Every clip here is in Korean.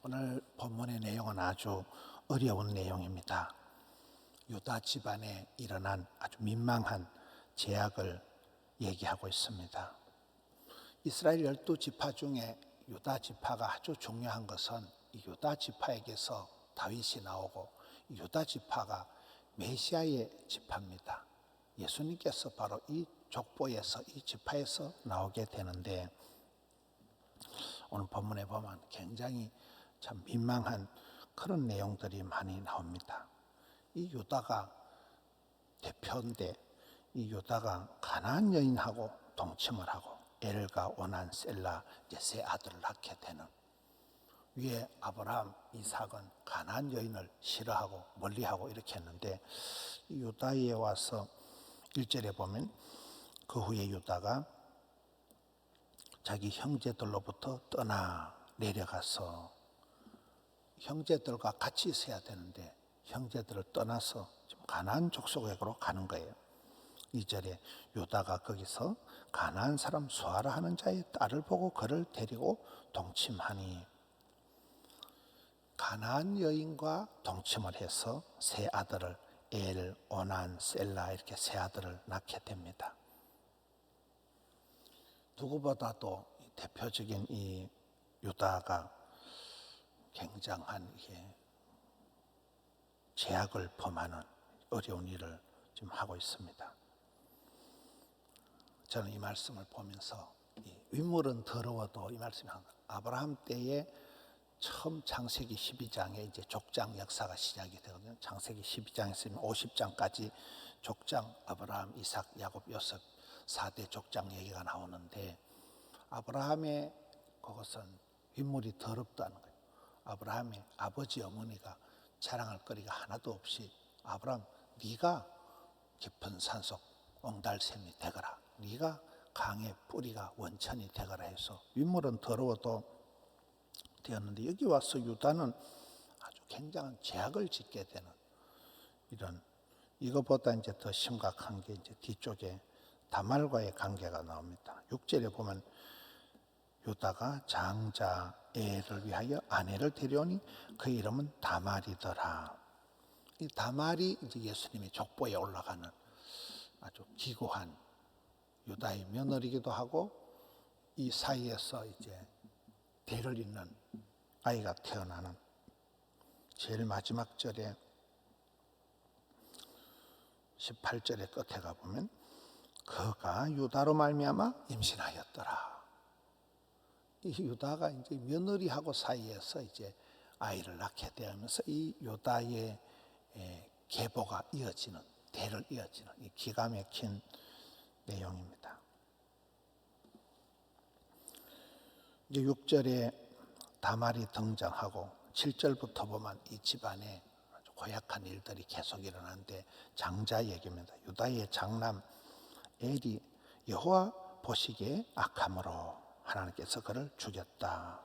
오늘 본문의 내용은 아주 어려운 내용입니다. 유다 집안에 일어난 아주 민망한 죄악을 얘기하고 있습니다. 이스라엘 12지파 중에 유다 지파가 아주 중요한 것은 이 유다 지파에게서 다윗이 나오고 유다 지파가 메시아의 지파입니다. 예수님께서 바로 이 족보에서 이 지파에서 나오게 되는데 오늘 본문에 보면 굉장히 참 민망한 그런 내용들이 많이 나옵니다. 이 유다가 대표인데 이 유다가 가나안 여인하고 동침을 하고 엘과 오난 셀라 세 아들을 낳게 되는, 위에 아브라함, 이삭은 가나안 여인을 싫어하고 멀리하고 이렇게 했는데 이 유다에 와서 1절에 보면 그 후에 유다가 자기 형제들로부터 떠나 내려가서, 형제들과 같이 있어야 되는데 형제들을 떠나서 지금 가나안 족속에게로 가는 거예요. 2절에 유다가 거기서 가나안 사람 수아라 하는 자의 딸을 보고 그를 데리고 동침하니, 가나안 여인과 동침을 해서 세 아들을 엘, 오난, 셀라 이렇게 세 아들을 낳게 됩니다. 누구보다도 대표적인 이 유다가 굉장한 죄악을 범하는 어려운 일을 지금 하고 있습니다. 저는 이 말씀을 보면서 윗물은 더러워도 이 말씀이 아브라함 때에 처음 창세기 12장에 이제 족장 역사가 시작이 되거든요. 창세기 12장에서 50장까지 족장 아브라함, 이삭, 야곱, 요셉 4대 족장 얘기가 나오는데, 아브라함의 그것은 윗물이 더럽다는 거예요. 아브라함의 아버지 어머니가 자랑할 거리가 하나도 없이 아브라함 네가 깊은 산속 옹달샘이 되거라, 네가 강의 뿌리가 원천이 되거라 해서 윗물은 더러워도 되었는데, 여기 와서 유다는 아주 굉장한 죄악을 짓게 되는 이런, 이것보다 이제 더 심각한 게 이제 뒤쪽에 다말과의 관계가 나옵니다. 6절에 보면 유다가 장자 엘을 위하여 아내를 데려오니 그 이름은 다말이더라. 이 다말이 이제 예수님의 족보에 올라가는 아주 기구한 유다의 며느리기도 하고, 이 사이에서 이제 대를 잇는 아이가 태어나는, 제일 마지막 절에 18절의 끝에 가보면 그가 유다로 말미암아 임신하였더라. 이 유다가 이제 며느리하고 사이에서 이제 아이를 낳게 되면서 이 유다의 계보가 이어지는, 대를 이어지는 이 기가 막힌 내용입니다. 이제 6절에 다말이 등장하고 7절부터 보면 이 집안에 아주 고약한 일들이 계속 일어나는데, 장자 얘기입니다. 유다의 장남 엘이 여호와 보시기에 악함으로 하나님께서 그를 죽였다.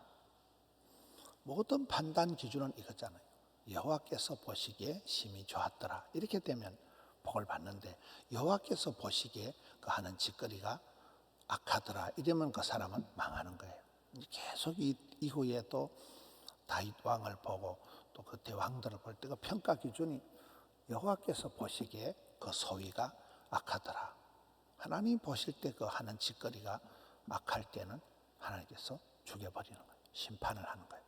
모든 판단 기준은 이거잖아요. 여호와께서 보시기에 심히 좋았더라, 이렇게 되면 복을 받는데, 여호와께서 보시기에 그 하는 짓거리가 악하더라 이러면 그 사람은 망하는 거예요. 계속 이후에도 다윗 왕을 보고 또 그때 왕들을 볼 때 그 평가 기준이 여호와께서 보시기에 그 소위가 악하더라, 하나님 보실 때 그 하는 짓거리가 악할 때는 하나님께서 죽여버리는 거예요. 심판을 하는 거예요.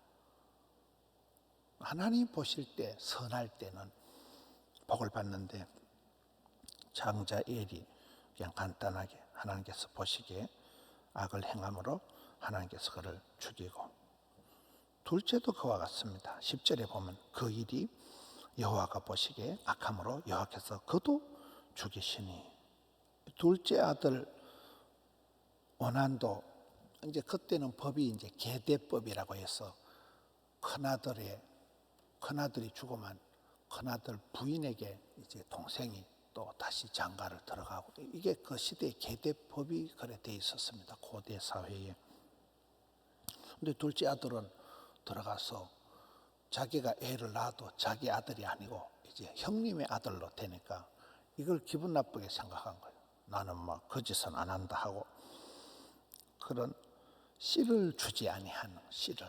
하나님 보실 때 선할 때는 복을 받는데, 장자 엘이 그냥 간단하게 하나님께서 보시기에 악을 행함으로 하나님께서 그를 죽이고, 둘째도 그와 같습니다. 10절에 보면 그 일이 여호와가 보시기에 악함으로 여호와께서 그도 죽이시니, 둘째 아들 오난도 이제 그때는 법이 이제 계대법이라고 해서 큰아들이 죽으면 큰아들 부인에게 이제 동생이 또 다시 장가를 들어가고, 이게 그 시대의 계대법이 그래 돼 있었습니다. 고대 사회에. 근데 둘째 아들은 들어가서 자기가 애를 낳아도 자기 아들이 아니고 이제 형님의 아들로 되니까 이걸 기분 나쁘게 생각한 거예요. 나는 막 그 짓은 안 한다 하고, 그런 씨를 주지 아니하는, 씨를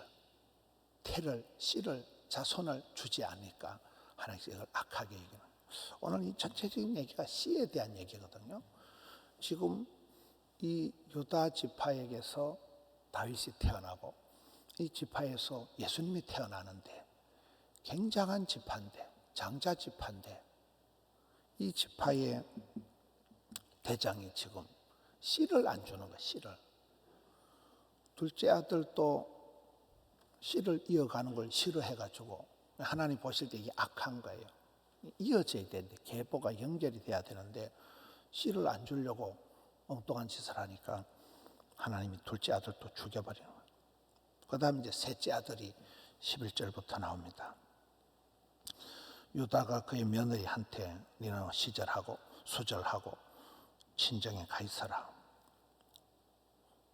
씨를 자손을 주지 않으니까 하나님께서 이걸 악하게 얘기하는. 오늘 이 전체적인 얘기가 씨에 대한 얘기거든요. 지금 이 유다 지파에게서 다윗이 태어나고 이 지파에서 예수님이 태어나는데 굉장한 지파인데, 장자 지파인데 이 지파의 대장이 지금 씨를 안 주는 거예요. 씨를. 둘째 아들도 씨를 이어가는 걸 싫어해가지고 하나님 보실 때 이게 악한 거예요. 이어져야 되는데 계보가 연결이 돼야 되는데 씨를 안 주려고 엉뚱한 짓을 하니까 하나님이 둘째 아들도 죽여버리는 거예요. 그 다음에 이제 셋째 아들이 11절부터 나옵니다. 유다가 그의 며느리한테 너는 시절하고 수절하고 친정에 가 있어라.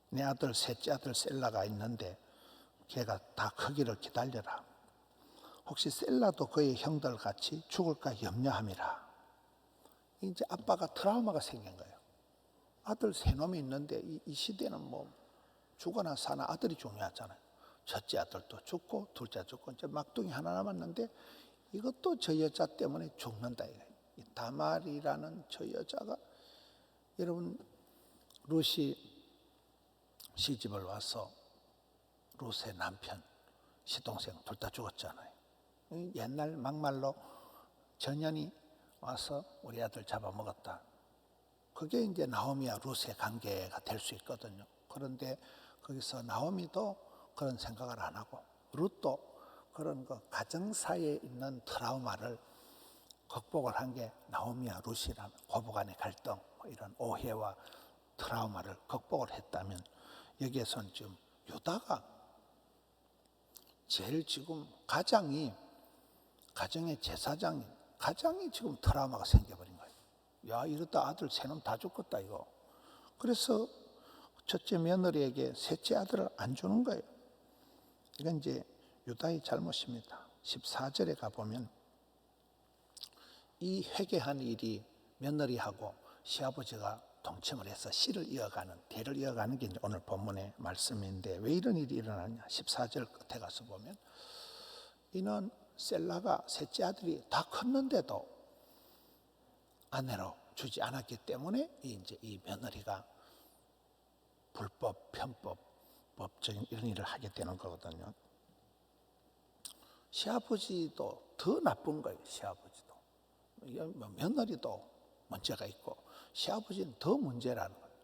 내 아들 셋째 아들 셀라가 있는데 걔가 다 크기를 기다려라. 혹시 셀라도 그의 형들 같이 죽을까 염려함이라. 이제 아빠가 트라우마가 생긴 거예요. 아들 세 놈이 있는데 이 시대는 뭐 죽거나 사나 아들이 중요하잖아요. 첫째 아들도 죽고 둘째 죽고 이제 막둥이 하나 남았는데 이것도 저 여자 때문에 죽는다. 이 다말이라는 저 여자가, 여러분 룻이 시집을 와서 룻의 남편, 시동생 둘 다 죽었잖아요. 옛날 막말로 전년이 와서 우리 아들 잡아먹었다. 그게 이제 나오미와 룻의 관계가 될 수 있거든요. 그런데 거기서 나오미도 그런 생각을 안 하고 룻도 그런 그 가정사에 있는 트라우마를 극복을 한 게 나오미와 룻이라는 고부간의 갈등, 이런 오해와 트라우마를 극복을 했다면 여기에서는 지금 유다가 제일 지금 가장의 제사장인 가장이 지금 트라우마가 생겨버린 거예요. 야, 이러다 아들 세 놈 다 죽겠다 이거. 그래서 첫째 며느리에게 셋째 아들을 안 주는 거예요. 이건 이제 유다의 잘못입니다. 14절에 가보면 이 회개한 일이 며느리하고 시아버지가 동침을 해서 씨를 이어가는, 대를 이어가는 게 오늘 본문의 말씀인데 왜 이런 일이 일어나냐. 14절 끝에 가서 보면 이는 셀라가 셋째 아들이 다 컸는데도 아내로 주지 않았기 때문에 이제 이 며느리가 불법, 편법, 법적인 이런 일을 하게 되는 거거든요. 시아버지도 더 나쁜 거예요. 시아버지도. 며느리도 문제가 있고 시아버지는 더 문제라는 거예요.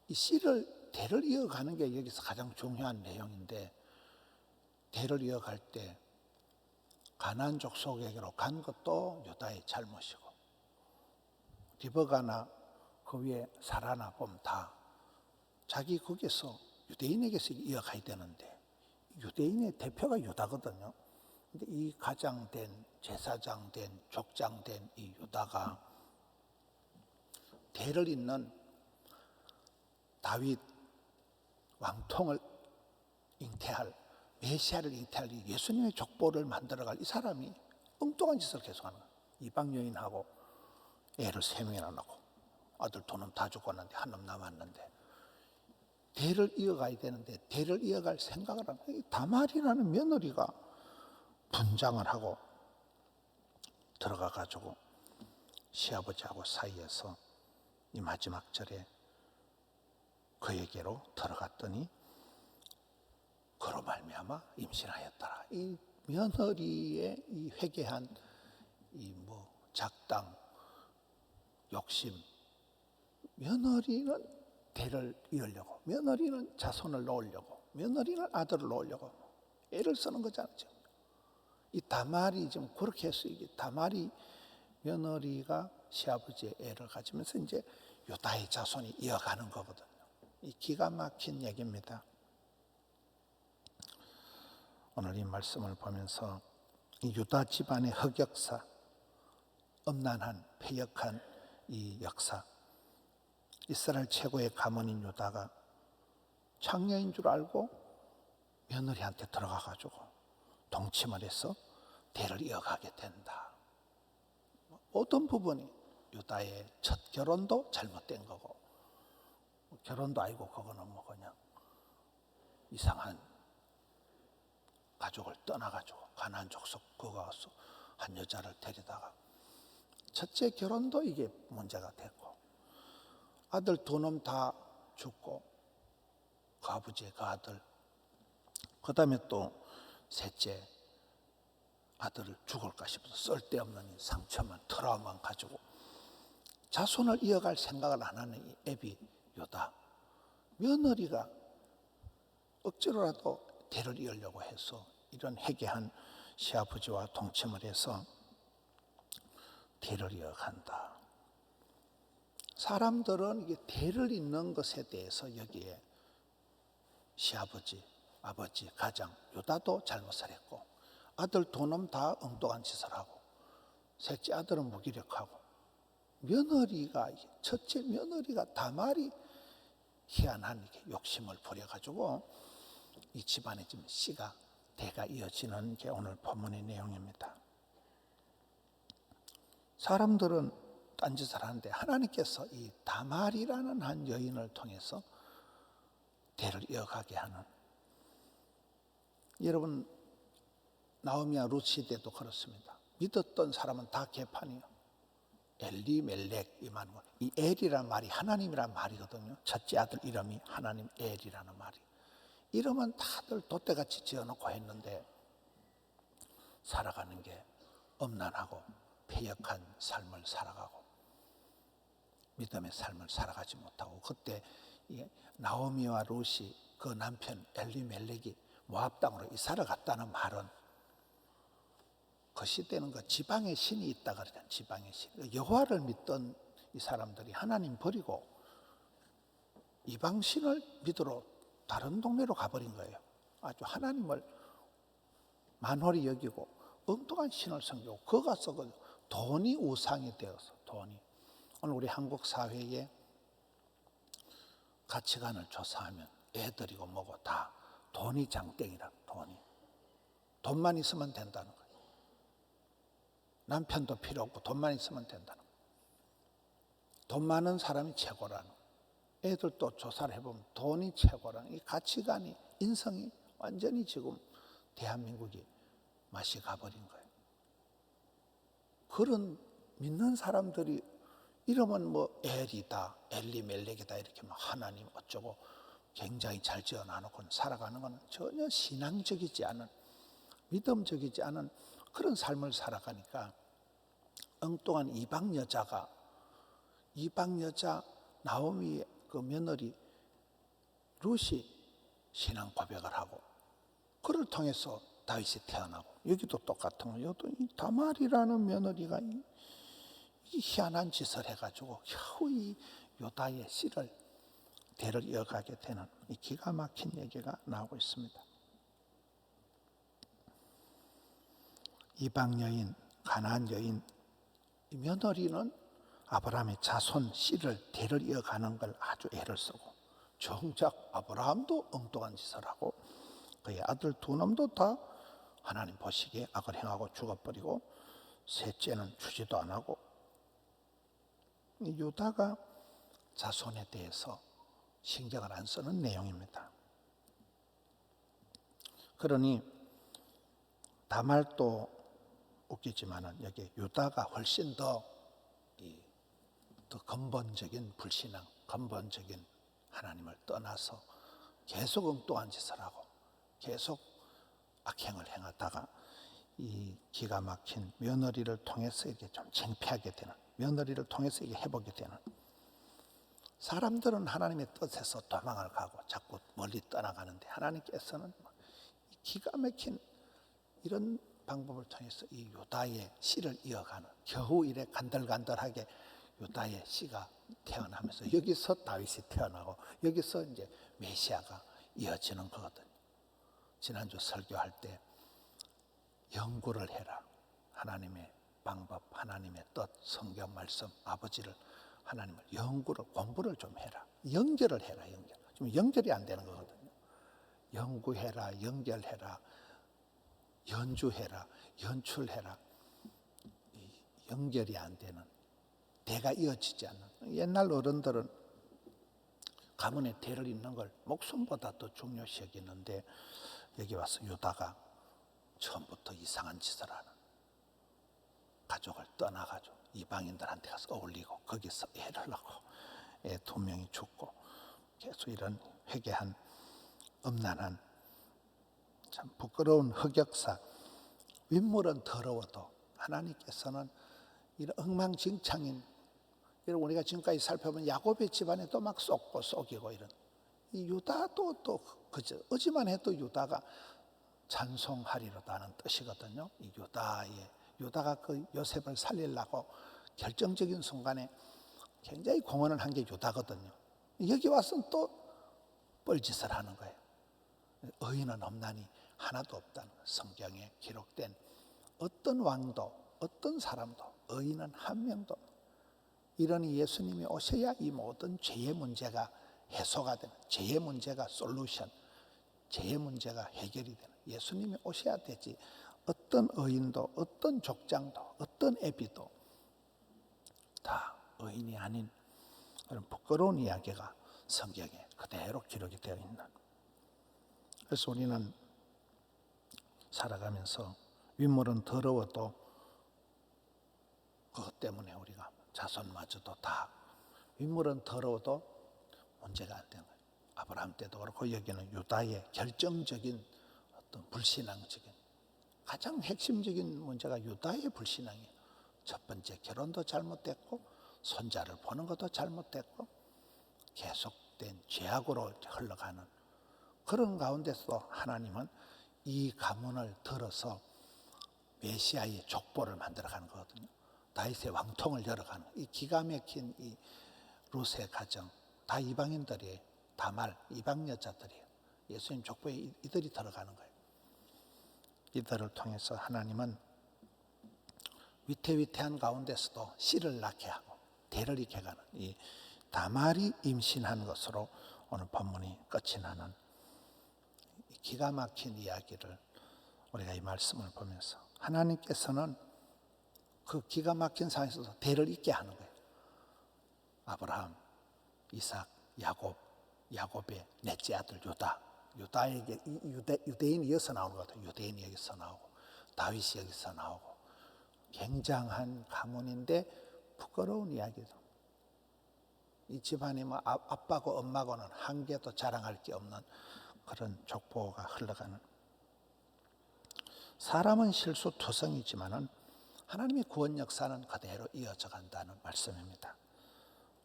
이 씨를, 대를 이어가는 게 여기서 가장 중요한 내용인데 대를 이어갈 때 가나안 족속에게로 간 것도 유다의 잘못이고 리버가나 그 위에 사라나 보면 다 자기 거기서 유대인에게서 이어가야 되는데 유대인의 대표가 유다거든요. 근데 이 가장된, 제사장된, 족장된 이 유다가 대를 잇는 다윗 왕통을 잉태할, 메시아를 잉태할 예수님의 족보를 만들어갈 이 사람이 엉뚱한 짓을 계속하는 거예요. 이방 여인하고 애를 3명이나 낳고 아들 두 놈 다 죽었는데 한 놈 남았는데 대를 이어가야 되는데 대를 이어갈 생각을 하는 거예요. 다말이라는 며느리가 분장을 하고 들어가가지고 시아버지하고 사이에서 이 마지막 절에 그에게로 들어갔더니 그로 말미암아 임신하였더라. 이 며느리의 이 회개한 이 뭐 작당, 욕심, 며느리는 대를 이으려고, 며느리는 자손을 놓으려고, 며느리는 아들을 놓으려고 애를 쓰는 거잖아요. 이 다말이 지금 그렇게 해서 이게 다말이 며느리가 시아버지의 애를 가지면서 이제 유다의 자손이 이어가는 거거든요. 이 기가 막힌 얘기입니다. 오늘 이 말씀을 보면서 이 유다 집안의 흑역사, 음란한, 패역한 이 역사, 이스라엘 최고의 가문인 유다가 창녀인 줄 알고 며느리한테 들어가가지고 동침을 해서 대를 이어가게 된다. 어떤 부분이 유다의 첫 결혼도 잘못된 거고, 결혼도 아니고 그거는 뭐 그냥 이상한 가족을 떠나가지고 가나안 족속 거기 가서 한 여자를 데리다가 첫째 결혼도 이게 문제가 됐고 아들 두 놈 다 죽고 그 아버지 그 아들 그 다음에 또 셋째 아들을 죽을까 싶어서 쓸데없는 상처만 트라우마만 가지고 자손을 이어갈 생각을 안 하는 이 애비 요다 며느리가 억지로라도 대를 이으려고 해서 이런 해괴한 시아버지와 동침을 해서 대를 이어간다. 사람들은 이게 대를 잇는 것에 대해서 여기에 시아버지, 아버지, 가장 요다도 잘못을 했고 아들 두 놈 다 엉뚱한 짓을 하고 셋째 아들은 무기력하고 며느리가 첫째 며느리가 다말이 희한한 이렇게 욕심을 부려가지고 이 집안에 지금 씨가 대가 이어지는 게 오늘 본문의 내용입니다. 사람들은 딴짓을 하는데 하나님께서 이 다말이라는 한 여인을 통해서 대를 이어가게 하는 여러분 나오미와 룻 시대도 그렇습니다. 믿었던 사람은 다 개판이에요. 엘리멜렉 이 엘이라는 말이 하나님이라는 말이거든요. 첫째 아들 이름이 하나님 엘이라는 말이 이름은 다들 돛대같이 지어놓고 했는데 살아가는 게 엄난하고 패역한 삶을 살아가고 믿음의 삶을 살아가지 못하고 그때 나오미와 룻이 그 남편 엘리멜렉이 모압 땅으로 이사를 갔다는 말은 그 시대는 그 지방의 신이 있다 그러잖아요. 지방의 신. 여호와를 믿던 이 사람들이 하나님 버리고 이방 신을 믿으러 다른 동네로 가버린 거예요. 아주 하나님을 만홀히 여기고 엉뚱한 신을 섬기고 그 가서 돈이 우상이 되어서 돈이 오늘 우리 한국 사회에 가치관을 조사하면 애들이고 뭐고 다 돈이 장땡이라 돈만 있으면 된다는 거예요. 남편도 필요 없고 돈만 있으면 된다는 거예요. 돈 많은 사람이 최고라는 거예요. 애들도 조사를 해보면 돈이 최고라는 이 가치관이 인성이 완전히 지금 대한민국이 맛이 가버린 거예요. 그런 믿는 사람들이 이름은 뭐 엘이다, 엘리멜렉이다 이렇게 막 하나님 어쩌고 굉장히 잘 지어놔놓고 살아가는 것은 전혀 신앙적이지 않은 믿음적이지 않은 그런 삶을 살아가니까 엉뚱한 이방 여자 나오미의 그 며느리 룻이 신앙 고백을 하고 그를 통해서 다윗이 태어나고 여기도 똑같은 거예요. 또 이 다말이라는 며느리가 이 희한한 짓을 해가지고 겨우 이 요다의 씨를 대를 이어가게 되는 이 기가 막힌 얘기가 나오고 있습니다. 이방 여인, 가나안 여인, 이 며느리는 아브라함의 자손 씨를 대를 이어가는 걸 아주 애를 쓰고 정작 아브라함도 엉뚱한 짓을 하고 그의 아들 두 놈도 다 하나님 보시기에 악을 행하고 죽어버리고 셋째는 주지도 안 하고 유다가 자손에 대해서 신경을 안 쓰는 내용입니다. 그러니 다말도 웃기지만은 여기 유다가 훨씬 더 근본적인 불신앙, 근본적인 하나님을 떠나서 계속 엉뚱한 짓을 하고 계속 악행을 행하다가 이 기가 막힌 며느리를 통해서 이게 좀 창피하게 되는 며느리를 통해서 이게 회복이 되는 사람들은 하나님의 뜻에서 도망을 가고 자꾸 멀리 떠나가는데 하나님께서는 기가 막힌 이런 방법을 통해서 이 유다의 씨를 이어가는 겨우 이래 간들간들하게 유다의 씨가 태어나면서 여기서 다윗이 태어나고 여기서 이제 메시아가 이어지는 거거든요. 지난주 설교할 때 연구를 해라. 하나님의 방법, 하나님의 뜻, 성경 말씀, 아버지를 하나님을 공부를 좀 해라. 연결을 해라. 지금 연결이 안 되는 거거든요. 연구해라, 연결해라, 연주해라, 연출해라. 연결이 안 되는 대가 이어지지 않는 옛날 어른들은 가문의 대를 잇는 걸 목숨보다 더 중요시 여기는데 여기 와서 유다가 이상한 짓을 하는, 가족을 떠나가지고 이방인들한테 가서 어울리고 거기서 애를 낳고 애 2명이 죽고 계속 이런 회개한 음란한 참 부끄러운 흑역사. 윗물은 더러워도 하나님께서는 이런 엉망진창인, 이런 우리가 지금까지 살펴본 야곱의 집안에도 막 쏟고 속이고 이런, 이 유다도 또 그저 어지만 해도 유다가 찬송하리로다 하는 뜻이거든요. 이 유다가 그 요셉을 살리려고 결정적인 순간에 굉장히 공헌을 한 게 유다거든요. 여기 와서는 또 뻘짓을 하는 거예요. 의인은 없나니 하나도 없다는, 성경에 기록된 어떤 왕도 어떤 사람도 의인은 한 명도 없다. 이러니 예수님이 오셔야 이 모든 죄의 문제가 해소가 되는, 죄의 문제가 솔루션, 죄의 문제가 해결이 되는 예수님이 오셔야 되지, 어떤 의인도 어떤 족장도 어떤 애비도 다 의인이 아닌 그런 부끄러운 이야기가 성경에 그대로 기록이 되어 있는. 그래서 우리는 살아가면서 윗물은 더러워도 그것 때문에 우리가 자손마저도 다 윗물은 더러워도 문제가 안 되는 거예요. 아브라함 때도 그렇고 여기는 유다의 결정적인 어떤 불신앙적인 가장 핵심적인 문제가 유다의 불신앙이에요. 첫 번째 결혼도 잘못됐고 손자를 보는 것도 잘못됐고 계속된 죄악으로 흘러가는 그런 가운데서 하나님은 이 가문을 들어서 메시아의 족보를 만들어가는 거거든요. 다윗의 왕통을 열어가는 이 기가 막힌 이 룻의 가정, 다 이방인들이에요. 다말 이방 여자들이에요. 예수님 족보에 이들이 들어가는 거예요. 이들을 통해서 하나님은 위태위태한 가운데서도 씨를 낳게 하고 대를 잇게 가는 이 다말이 임신한 것으로 오늘 본문이 끝이 나는 기가 막힌 이야기를 우리가 이 말씀을 보면서 하나님께서는 그 기가 막힌 상황에서도 대를 잇게 하는 거예요. 아브라함, 이삭, 야곱의 넷째 아들 유다에게 유대인이 여기서 나오는 것 같아요. 유대인이 여기서 나오고 다윗이 여기서 나오고 굉장한 가문인데 부끄러운 이야기죠. 이 집안이 뭐 아빠고 엄마고는 한 개도 자랑할 게 없는 그런 족보가 흘러가는. 사람은 실수투성이지만은 하나님의 구원 역사는 그대로 이어져 간다는 말씀입니다.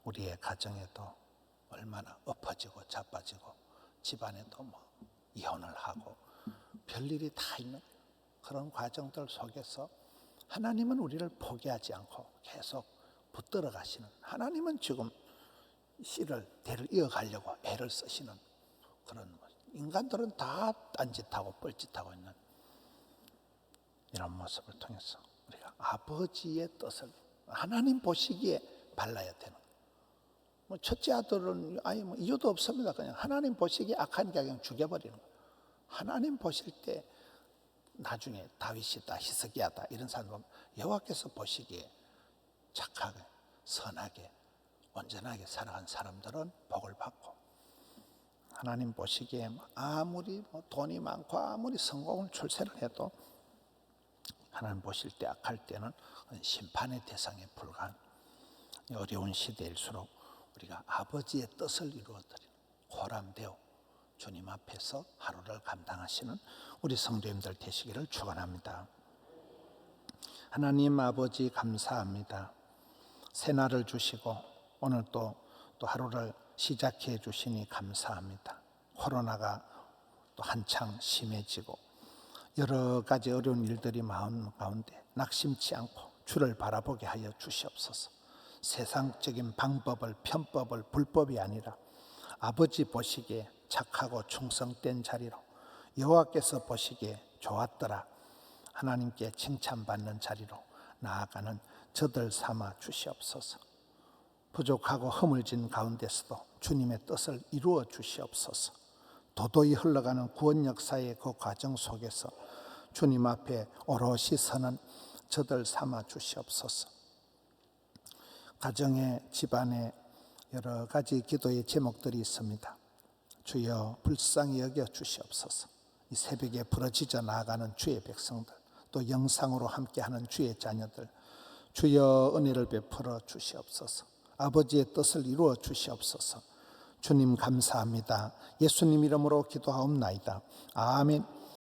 우리의 가정에도 얼마나 엎어지고 자빠지고 집안에도 뭐 이혼을 하고 별일이 다 있는 그런 과정들 속에서 하나님은 우리를 포기하지 않고 계속 붙들어 가시는, 하나님은 지금 대를 이어가려고 애를 쓰시는 그런, 인간들은 다 딴짓하고 뻘짓하고 있는 이런 모습을 통해서 우리가 아버지의 뜻을 하나님 보시기에 발라야 되는. 뭐 첫째 아들은 뭐 이유도 없습니다. 그냥 하나님 보시기에 악하니까 그냥 죽여버리는 거예요. 하나님 보실 때 나중에 다윗이다, 히스기야다 이런 사람 보면 여호와께서 보시기에 착하게, 선하게, 온전하게 살아간 사람들은 복을 받고, 하나님 보시기에 아무리 돈이 많고 아무리 성공을 출세를 해도 하나님 보실 때 악할 때는 심판의 대상에 불과한 어려운 시대일수록 우리가 아버지의 뜻을 이루어드리는 호람되어 주님 앞에서 하루를 감당하시는 우리 성도님들 되시기를 축원합니다. 하나님 아버지 감사합니다. 새날을 주시고 오늘 또 하루를 시작해 주시니 감사합니다. 코로나가 또 한창 심해지고 여러 가지 어려운 일들이 마음 가운데 낙심치 않고 주를 바라보게 하여 주시옵소서. 세상적인 방법을, 편법을, 불법이 아니라 아버지 보시기에 착하고 충성된 자리로, 여호와께서 보시기에 좋았더라 하나님께 칭찬받는 자리로 나아가는 저들 삼아 주시옵소서. 부족하고 허물진 가운데서도 주님의 뜻을 이루어 주시옵소서. 도도히 흘러가는 구원 역사의 그 과정 속에서 주님 앞에 오롯이 서는 저들 삼아 주시옵소서. 가정에, 집안에 여러 가지 기도의 제목들이 있습니다. 주여 불쌍히 여겨 주시옵소서. 이 새벽에 부러지져 나아가는 주의 백성들, 또 영상으로 함께하는 주의 자녀들, 주여 은혜를 베풀어 주시옵소서. 아버지의 뜻을 이루어 주시옵소서. 주님 감사합니다. 예수님 이름으로 기도하옵나이다. 아멘.